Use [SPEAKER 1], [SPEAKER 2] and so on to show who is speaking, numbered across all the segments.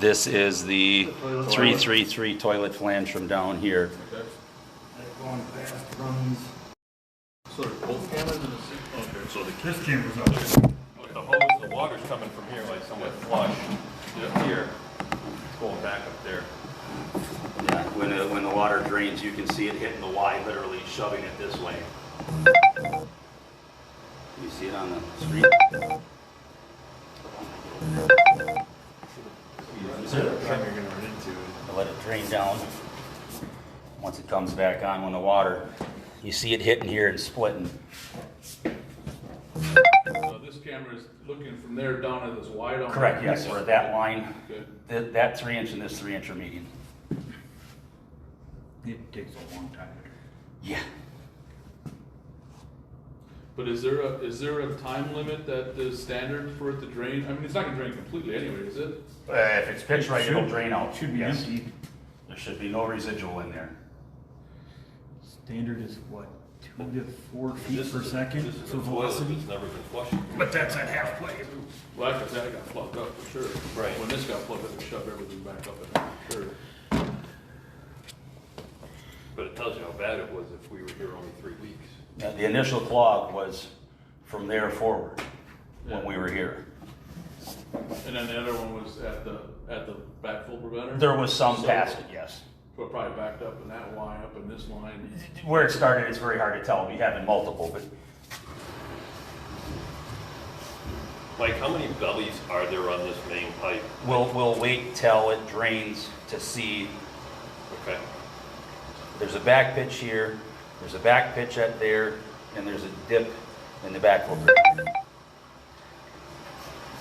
[SPEAKER 1] This is the 333 toilet flange from down here.
[SPEAKER 2] Okay.
[SPEAKER 3] That going fast runs.
[SPEAKER 2] So there's both cameras in the same, okay, so
[SPEAKER 3] This camera's up there.
[SPEAKER 4] The hose, the water's coming from here, like somewhat flush.
[SPEAKER 2] Yeah.
[SPEAKER 4] Here. It's going back up there.
[SPEAKER 1] Yeah, when the water drains, you can see it hitting the Y, literally shoving it this way. You see it on the screen? I let it drain down. Once it comes back on, when the water, you see it hitting here and splitting.
[SPEAKER 2] So this camera is looking from there down at this wide.
[SPEAKER 1] Correct, yes, we're at that line.
[SPEAKER 2] Okay.
[SPEAKER 1] That 3-inch and this 3-inch are meeting.
[SPEAKER 3] It takes a long time.
[SPEAKER 1] Yeah.
[SPEAKER 2] But is there a time limit that is standard for it to drain? I mean, it's not gonna drain completely anyway, is it?
[SPEAKER 1] If it's pitched right, it'll drain out.
[SPEAKER 3] Should be
[SPEAKER 1] Yes.
[SPEAKER 3] empty.
[SPEAKER 1] There should be no residual in there.
[SPEAKER 3] Standard is what, 2 to 4 feet
[SPEAKER 4] This
[SPEAKER 3] per
[SPEAKER 4] is a-
[SPEAKER 3] second
[SPEAKER 4] This is
[SPEAKER 3] for
[SPEAKER 4] a toilet
[SPEAKER 3] velocity?
[SPEAKER 4] that's never been flushed.
[SPEAKER 3] But that's at half pipe.
[SPEAKER 2] Well, after that, it got plugged up for sure.
[SPEAKER 4] Right.
[SPEAKER 2] When this got plugged up, it shoved everything back up in there, for sure.
[SPEAKER 4] But it tells you how bad it was if we were here only 3 weeks.
[SPEAKER 1] Now, the initial clog was from there forward when we were here.
[SPEAKER 2] And then the other one was at the backflow preventer?
[SPEAKER 1] There was some
[SPEAKER 2] So-
[SPEAKER 1] past it, yes.
[SPEAKER 2] So it probably backed up in that line, up in this line.
[SPEAKER 1] Where it started, it's very hard to tell. We have multiple, but
[SPEAKER 4] Mike, how many bellies are there on this main pipe?
[SPEAKER 1] we'll wait till it drains to see.
[SPEAKER 4] Okay.
[SPEAKER 1] There's a back pitch here, there's a back pitch at there, and there's a dip in the backflow.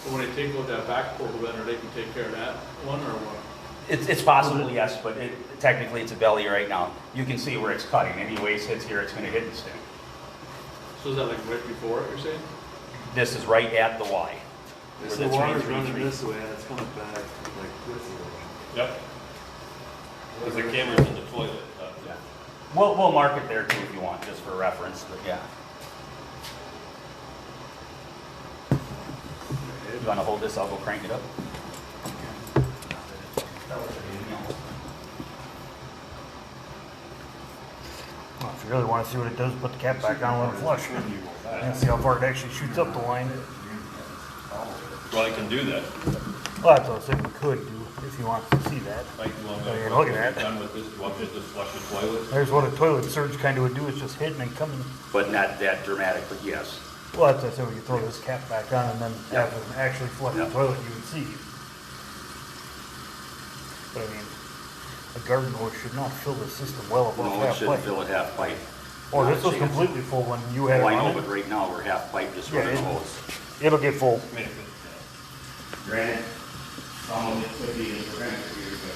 [SPEAKER 2] So when they take out that backflow preventer, they can take care of that one or what?
[SPEAKER 1] It's possible, yes, but technically it's a belly right now. You can see where it's cutting. Any waste hits here, it's gonna hit and stick.
[SPEAKER 2] So is that like right before it, you're saying?
[SPEAKER 1] This is right at the Y.
[SPEAKER 5] So
[SPEAKER 1] where
[SPEAKER 5] the water's
[SPEAKER 1] 333
[SPEAKER 5] running this way and it's coming back like this way.
[SPEAKER 4] Yep. Because the camera's in the toilet.
[SPEAKER 1] Yeah. We'll mark it there too if you want, just for reference, but yeah. You wanna hold this, I'll go crank it up.
[SPEAKER 3] Well, if you really want to see what it does, put the cap back on, let it flush. And see how far it actually shoots up the line.
[SPEAKER 4] Well, I can do that.
[SPEAKER 3] Well, that's what I said we could do, if you want to see that.
[SPEAKER 4] Mike, you want me
[SPEAKER 3] Oh,
[SPEAKER 4] to,
[SPEAKER 3] you're
[SPEAKER 4] when
[SPEAKER 3] looking
[SPEAKER 4] we're
[SPEAKER 3] at it.
[SPEAKER 4] done with this, you want me to just flush the toilet?
[SPEAKER 3] There's what a toilet surge kind of would do, is just hit and then come in.
[SPEAKER 1] But not that dramatic, but yes.
[SPEAKER 3] Well, that's what I said, we could throw this cap back on and then have it actually flush the
[SPEAKER 1] Yeah.
[SPEAKER 3] toilet, you would see. But I mean, a garden hose should not fill the system well above
[SPEAKER 1] No, it
[SPEAKER 3] half
[SPEAKER 1] shouldn't
[SPEAKER 3] pipe.
[SPEAKER 1] fill it half pipe.
[SPEAKER 3] Or this was
[SPEAKER 1] Not a chance.
[SPEAKER 3] completely full when you had it
[SPEAKER 1] Oh, I know,
[SPEAKER 3] on
[SPEAKER 1] but
[SPEAKER 3] it.
[SPEAKER 1] right now we're half pipe just
[SPEAKER 3] Yeah,
[SPEAKER 1] running the
[SPEAKER 3] it-
[SPEAKER 1] hose.
[SPEAKER 3] It'll get full.
[SPEAKER 4] I mean, if it-
[SPEAKER 1] Granted, some of it could be in the granite here, but.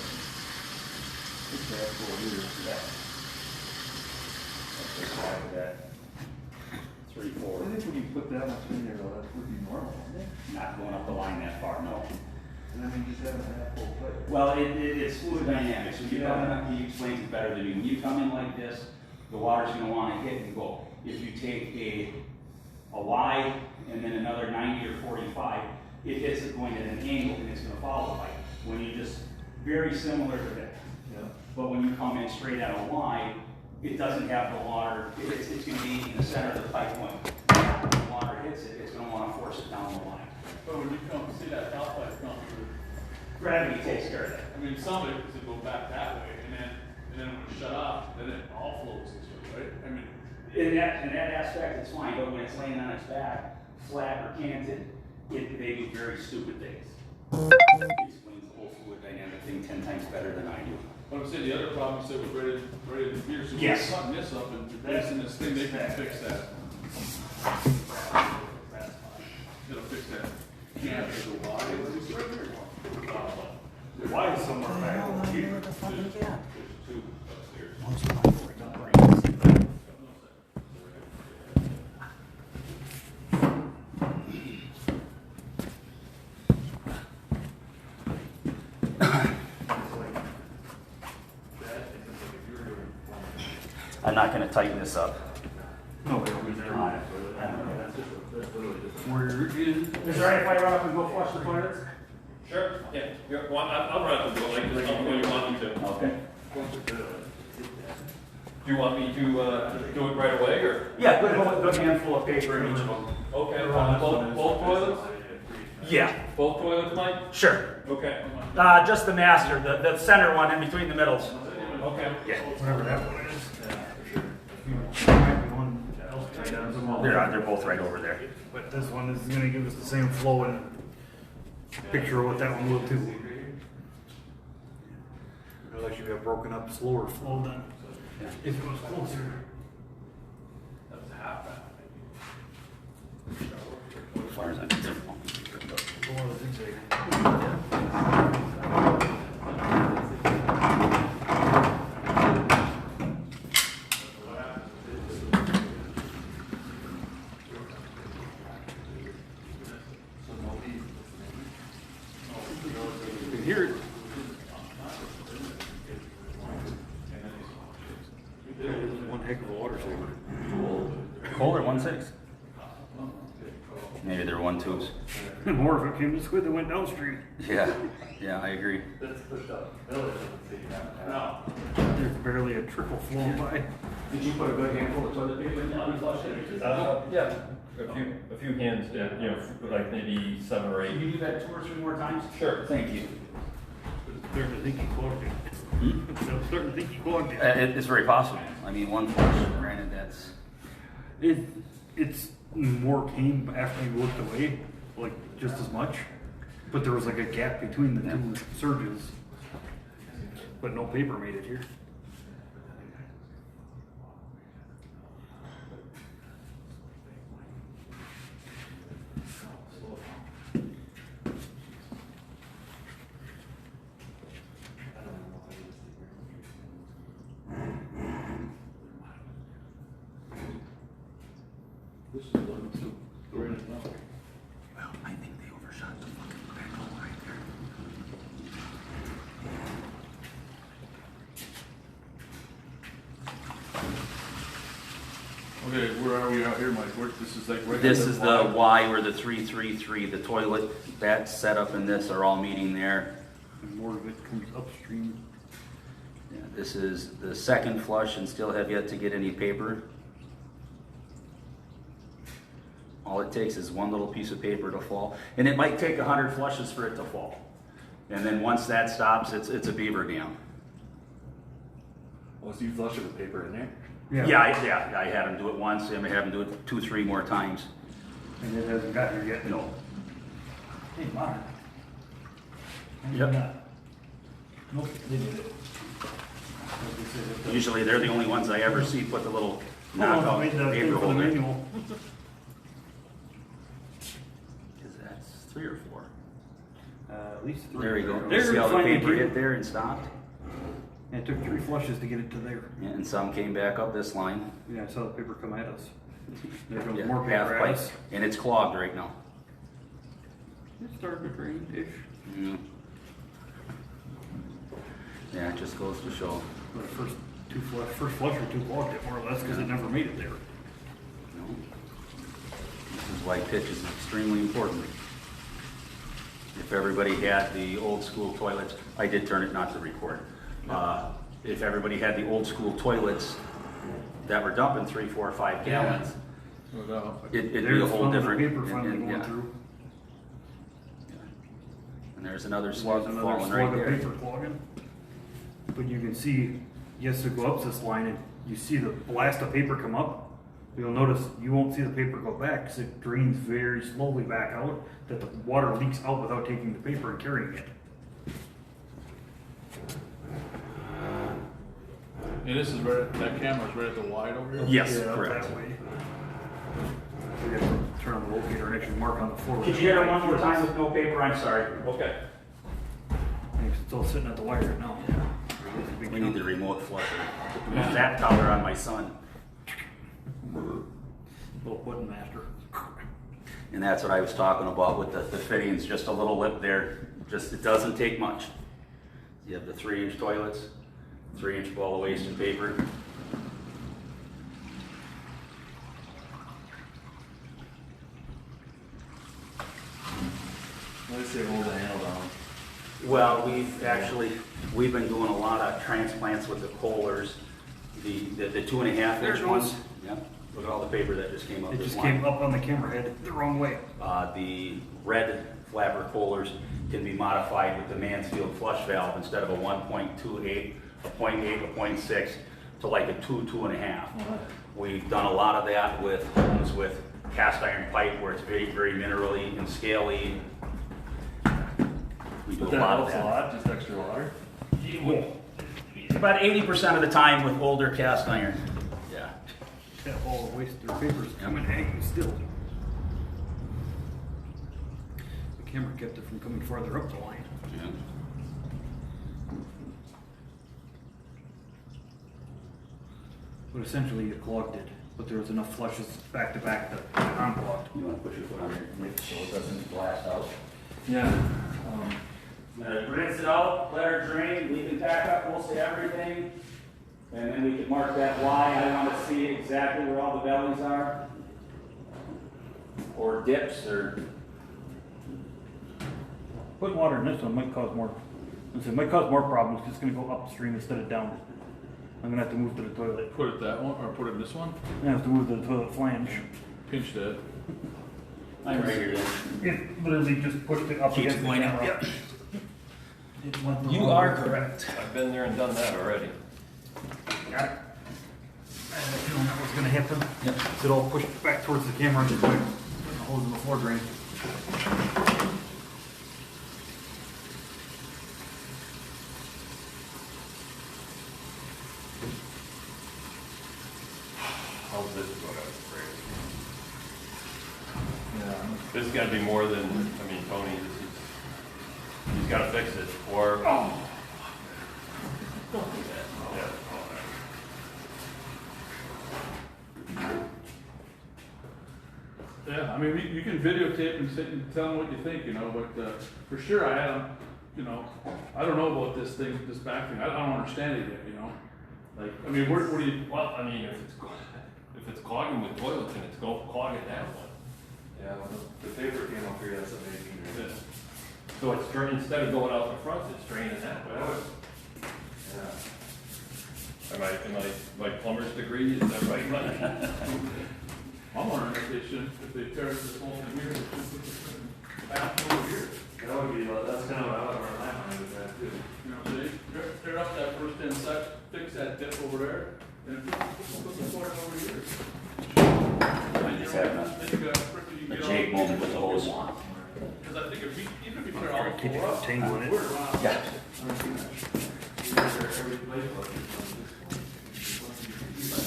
[SPEAKER 1] Three, four,
[SPEAKER 5] I think when you put that much in there, though, that would be normal, wouldn't it?
[SPEAKER 1] not going up the line that far, no.
[SPEAKER 5] And I mean, just having that full plate.
[SPEAKER 1] Well, it's fluid dynamics. When you come in, he explains it better than me. When you come in like this, the water's gonna wanna hit and go. If you take a Y and then another 90 or 45, it hits it going at an angle and it's gonna follow the pipe. When you just, very similar to that.
[SPEAKER 5] Yeah.
[SPEAKER 1] But when you come in straight at a Y, it doesn't have the water, it's gonna be in the center of the pipe going. When the water hits it, it's gonna wanna force it down the line.
[SPEAKER 2] But when you come, see that top pipe come through,
[SPEAKER 1] Gravity takes care of that.
[SPEAKER 2] I mean, some of it is to go back that way and then when it shut off, then it all flows this way, right? I mean,
[SPEAKER 1] In that aspect, it's fine, but when it's laying on its back, flat or canted, they do very stupid things. It explains the whole fluid dynamic thing 10 times better than I do.
[SPEAKER 2] but I'm saying the other problem you said was right in here, so we're
[SPEAKER 1] Yes.
[SPEAKER 2] cutting this up and replacing this thing, they can fix that. It'll fix that. Yeah, there's a why, it's right here.
[SPEAKER 3] Why is somewhere back here?
[SPEAKER 4] There's two upstairs.
[SPEAKER 1] I'm not gonna tighten this up.
[SPEAKER 5] No, we don't use that.
[SPEAKER 3] Where is?
[SPEAKER 1] Is there any if I run up and go flush the toilets?
[SPEAKER 4] Sure, yeah, well, I'll run up and do it, like, when you want me to.
[SPEAKER 1] Okay.
[SPEAKER 4] Do you want me to, do it right away, or?
[SPEAKER 1] Yeah, put a good handful of paper in each of them.
[SPEAKER 4] Okay, both toilets?
[SPEAKER 1] Yeah,
[SPEAKER 4] Both toilets, Mike?
[SPEAKER 1] sure.
[SPEAKER 4] Okay.
[SPEAKER 1] Just the master, the center one in between the middles.
[SPEAKER 4] Okay.
[SPEAKER 1] Yeah.
[SPEAKER 3] Whatever that one is. Might be one else tied down somewhere.
[SPEAKER 1] They're both right over there.
[SPEAKER 3] But this one is gonna give us the same flow and picture of what that one will too. Unless you got broken up slower flow then. If it was closer.
[SPEAKER 1] As far as I'm concerned.
[SPEAKER 3] Go on the zigzag. You can hear it. One heck of a water saver.
[SPEAKER 1] Kohler 1.6. Maybe they're 1.2s.
[SPEAKER 3] More if it came this way, they went downstream.
[SPEAKER 1] Yeah, yeah, I agree.
[SPEAKER 3] There's barely a trickle flowing by.
[SPEAKER 1] Did you put a good handful of toilet paper in there when you flushed it?
[SPEAKER 4] Yeah, a few hands, yeah, you know, like maybe 7 or
[SPEAKER 1] Can
[SPEAKER 4] 8.
[SPEAKER 1] you do that 2 or 3 more times?
[SPEAKER 4] Sure.
[SPEAKER 1] Thank you.
[SPEAKER 3] Starting to think he clogged it. I'm starting to think he clogged it.
[SPEAKER 1] It's very possible. I mean, one flush, granted, that's.
[SPEAKER 3] It's more came after you looked away, like just as much. But there was like a gap between the two surges. But no paper made it here.
[SPEAKER 1] Well, I think they overshot the fucking crack hole right there.
[SPEAKER 2] Okay, where are we out here, Mike? This is like right.
[SPEAKER 1] This
[SPEAKER 2] under
[SPEAKER 1] is the Y where the 333, the toilet, that setup and this are all meeting there.
[SPEAKER 3] And more of it comes upstream.
[SPEAKER 1] Yeah, this is the second flush and still have yet to get any paper. All it takes is one little piece of paper to fall. And it might take 100 flushes for it to fall. And then once that stops, it's a beaver dam.
[SPEAKER 5] Oh, so you flush it with paper in there?
[SPEAKER 1] Yeah, I had him do it once, and I have him do it 2, 3 more times.
[SPEAKER 3] And it hasn't got here yet.
[SPEAKER 1] No.
[SPEAKER 3] Hey, Mark.
[SPEAKER 1] Yep.
[SPEAKER 3] Nope, they did it.
[SPEAKER 1] Usually they're the only ones I ever see put the little
[SPEAKER 3] I
[SPEAKER 1] knockout
[SPEAKER 3] made the thing
[SPEAKER 1] paper
[SPEAKER 3] for the
[SPEAKER 1] holder.
[SPEAKER 3] manual.
[SPEAKER 1] Is that 3 or 4?
[SPEAKER 3] At least 3.
[SPEAKER 1] There you go.
[SPEAKER 3] There,
[SPEAKER 1] See how the
[SPEAKER 3] finally
[SPEAKER 1] paper
[SPEAKER 3] came.
[SPEAKER 1] hit there and stopped?
[SPEAKER 3] And it took 3 flushes to get it to there.
[SPEAKER 1] And some came back up this line.
[SPEAKER 3] Yeah, I saw the paper come at us. There goes
[SPEAKER 1] Yeah,
[SPEAKER 3] more
[SPEAKER 1] half
[SPEAKER 3] paper at
[SPEAKER 1] pipe.
[SPEAKER 3] us.
[SPEAKER 1] And it's clogged right now.
[SPEAKER 3] It's starting to drain-ish.
[SPEAKER 1] Mm. Yeah, it just goes to show.
[SPEAKER 3] The first flush or 2 clogged it more or less because it never made it there.
[SPEAKER 1] No. This is why pitch is extremely important. If everybody had the old school toilets, I did turn it not to record. If everybody had the old school toilets that were dumping 3, 4, 5 gallons,
[SPEAKER 2] No doubt.
[SPEAKER 1] it'd be a
[SPEAKER 3] There's
[SPEAKER 1] whole
[SPEAKER 3] one with the
[SPEAKER 1] different.
[SPEAKER 3] paper finally going
[SPEAKER 1] yeah.
[SPEAKER 3] through.
[SPEAKER 1] And there's another
[SPEAKER 3] There's
[SPEAKER 1] slug
[SPEAKER 3] another
[SPEAKER 1] falling
[SPEAKER 3] slug
[SPEAKER 1] right
[SPEAKER 3] of
[SPEAKER 1] there.
[SPEAKER 3] paper clogging. But you can see, yes, to go up this line and you see the blast of paper come up. You'll notice you won't see the paper go back because it drains very slowly back out, that the water leaks out without taking the paper and carrying it.
[SPEAKER 2] And this is right, that camera's right at the wide over here?
[SPEAKER 1] Yes,
[SPEAKER 3] Yeah, up
[SPEAKER 1] correct.
[SPEAKER 3] that way. We have to turn on the locator and actually mark on the floor.
[SPEAKER 1] Could you hit it one more time with no paper? I'm sorry.
[SPEAKER 4] Okay.
[SPEAKER 3] Thanks, it's all sitting at the wire right now.
[SPEAKER 1] We need the remote flusher. Use that color on my son.
[SPEAKER 3] Little button master.
[SPEAKER 1] And that's what I was talking about with the fittings, just a little lip there. Just, it doesn't take much. You have the 3-inch toilets, 3-inch ball of waste and paper.
[SPEAKER 5] Let's say hold the handle down.
[SPEAKER 1] Well, we've been doing a lot of transplants with the Kohlers, the 2.5 inch ones. Yep. Look at all the paper that just came up.
[SPEAKER 3] It
[SPEAKER 1] this
[SPEAKER 3] just
[SPEAKER 1] line.
[SPEAKER 3] came up on the camera head the wrong way.
[SPEAKER 1] The red flapper Kohlers can be modified with the Mansfield flush valve instead of a 1.28, a 0.8, a 0.6 to like a 2.5. We've done a lot of that with homes with cast iron pipe where it's very, very minerally and scaly. We do
[SPEAKER 5] But
[SPEAKER 1] a
[SPEAKER 5] that
[SPEAKER 1] lot of
[SPEAKER 5] helps a
[SPEAKER 1] that.
[SPEAKER 5] lot, just extra water.
[SPEAKER 1] About 80% of the time with older cast iron. Yeah.
[SPEAKER 3] That all the waste their papers coming hanging still. The camera kept it from coming farther up the line.
[SPEAKER 1] Yeah.
[SPEAKER 3] But essentially you clogged it, but there was enough flushes back to back that it unclogged.
[SPEAKER 1] You want to push your foot on there so it doesn't blast out?
[SPEAKER 5] Yeah.
[SPEAKER 1] Rinse it out, let her drain, we can tack up most of everything. And then we can mark that Y. I want to see exactly where all the bellies are. Or dips, or,
[SPEAKER 3] Putting water in this one might cause more, it might cause more problems, 'cause it's gonna go upstream instead of down. I'm gonna have to move to the toilet.
[SPEAKER 2] Put it that one, or put it in this one?
[SPEAKER 3] I have to move to the toilet flange.
[SPEAKER 2] Pinch that.
[SPEAKER 1] I'm right here then.
[SPEAKER 3] It literally just pushed it up
[SPEAKER 1] Keeps
[SPEAKER 3] against the
[SPEAKER 1] going up,
[SPEAKER 3] camera.
[SPEAKER 1] yep.
[SPEAKER 3] It went the
[SPEAKER 1] You
[SPEAKER 3] wrong
[SPEAKER 1] are
[SPEAKER 3] way.
[SPEAKER 1] correct.
[SPEAKER 4] I've been there and done that already.
[SPEAKER 3] Got it. I had a feeling that was gonna happen.
[SPEAKER 1] Yep.
[SPEAKER 3] It all pushed back towards the camera, just like putting a hose in the floor drain.
[SPEAKER 4] How's this going out?
[SPEAKER 5] Yeah.
[SPEAKER 4] This has got to be more than, I mean, Tony, he's got to fix it, or. Don't do that. Yeah.
[SPEAKER 2] Yeah, I mean, you can videotape and sit and tell them what you think, you know, but, for sure I had them, you know, I don't know about this thing, this back thing, I don't understand it yet, you know? Like, I mean, what do you,
[SPEAKER 4] Well, I mean, if it's clogging with toilets and it's clogging that one.
[SPEAKER 5] Yeah, well, the paper came up here, that's amazing.
[SPEAKER 4] So it's instead of going out the front, it's draining that way.
[SPEAKER 5] Yeah.
[SPEAKER 4] Am I, my plumber's degree, is that right, Mike?
[SPEAKER 2] I'm wondering if they should, if they tear this whole thing here, they should put this back over here.
[SPEAKER 5] That would be, that's kind of what I would rely on with that too.
[SPEAKER 2] You know, they tear up that first in set, fix that dip over there, and put the floor over here.
[SPEAKER 1] I just having
[SPEAKER 2] Then you got frickin' you
[SPEAKER 1] a
[SPEAKER 2] get
[SPEAKER 1] Jake
[SPEAKER 2] all-
[SPEAKER 1] moment with the hose.
[SPEAKER 2] Cause I think if you, even if you tear all the
[SPEAKER 3] Keep
[SPEAKER 2] floor up,
[SPEAKER 3] tangling it.
[SPEAKER 2] we're around.
[SPEAKER 1] Yeah.
[SPEAKER 5] Every place was.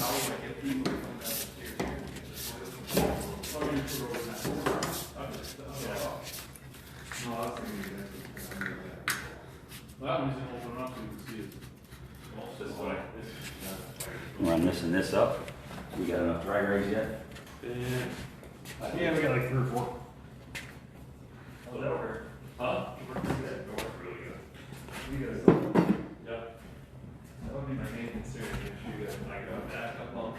[SPEAKER 2] How do I get people to come down the stairs here and get this toilet? How do you put it over that corner?
[SPEAKER 5] No, I was thinking that.
[SPEAKER 2] Well, that one's gonna open up so you can see it.
[SPEAKER 4] This way.
[SPEAKER 1] Run this and this up. We got enough dry rags yet?
[SPEAKER 3] Yeah, we got like 3 or 4.
[SPEAKER 4] Oh, that worked. Huh? It worked pretty good. It worked really good.
[SPEAKER 5] You guys,
[SPEAKER 4] Yep.
[SPEAKER 5] that would be my main concern, if you guys.
[SPEAKER 4] I got a backup pump,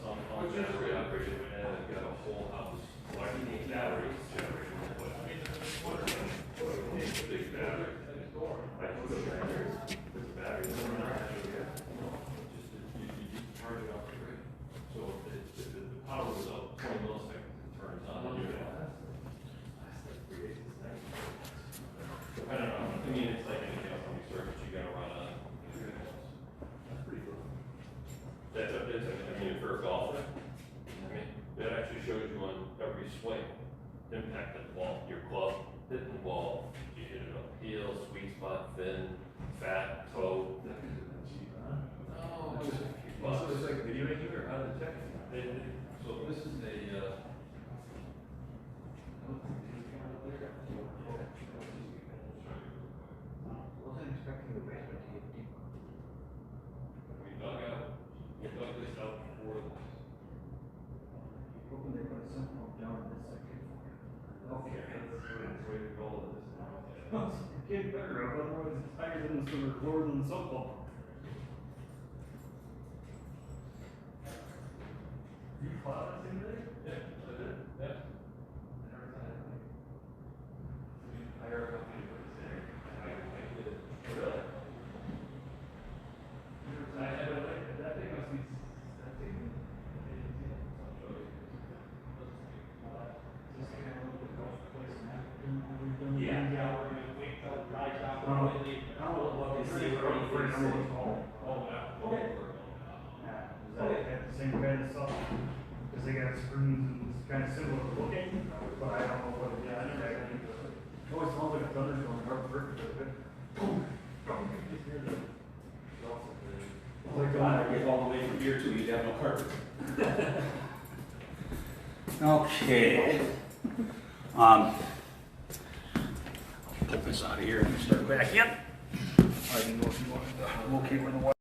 [SPEAKER 4] some pump generator operated, and I've got a whole house, like batteries generated. Big battery. I put the batteries, put the batteries in there. You charge it off the grid. So if the power was up 20 milliseconds, it turns on the unit. Depending on, I mean, it's like anything else on the circuit, you gotta run on. That's pretty cool. I mean, for a golfer, I mean, that actually shows you on every swing, impact the ball, your club, hitting the ball, you hit it up heel, sweet spot, thin, fat, toe. No, it's just a few bucks.
[SPEAKER 5] So it's like a video making or how to check?
[SPEAKER 4] So this is a,
[SPEAKER 5] Wasn't expecting the basement to get deep.
[SPEAKER 4] we dug this out for this.
[SPEAKER 5] Hoping they put a sump pump down in this section. Okay, that's the way to go with this now.
[SPEAKER 3] Get better, otherwise it's higher than the summer, lower than the sump pump. You plowed this in there?
[SPEAKER 4] Yeah, I did, yeah.
[SPEAKER 5] Hire a company to put this in.
[SPEAKER 3] I don't know what they say, but I'm afraid I know what's called.
[SPEAKER 2] Oh, yeah.
[SPEAKER 4] Okay.
[SPEAKER 3] Yeah, is that got the same kind of stuff? Cause they got screens and it's kind of similar looking, but I don't know what it is exactly. It always sounds like a thunderstorm, hard for it, but boom.
[SPEAKER 1] Like, God, I get all the way from here to you'd have no carpet. Okay. Pull this out of here and start back in.
[SPEAKER 3] I can go if you want to locate where the water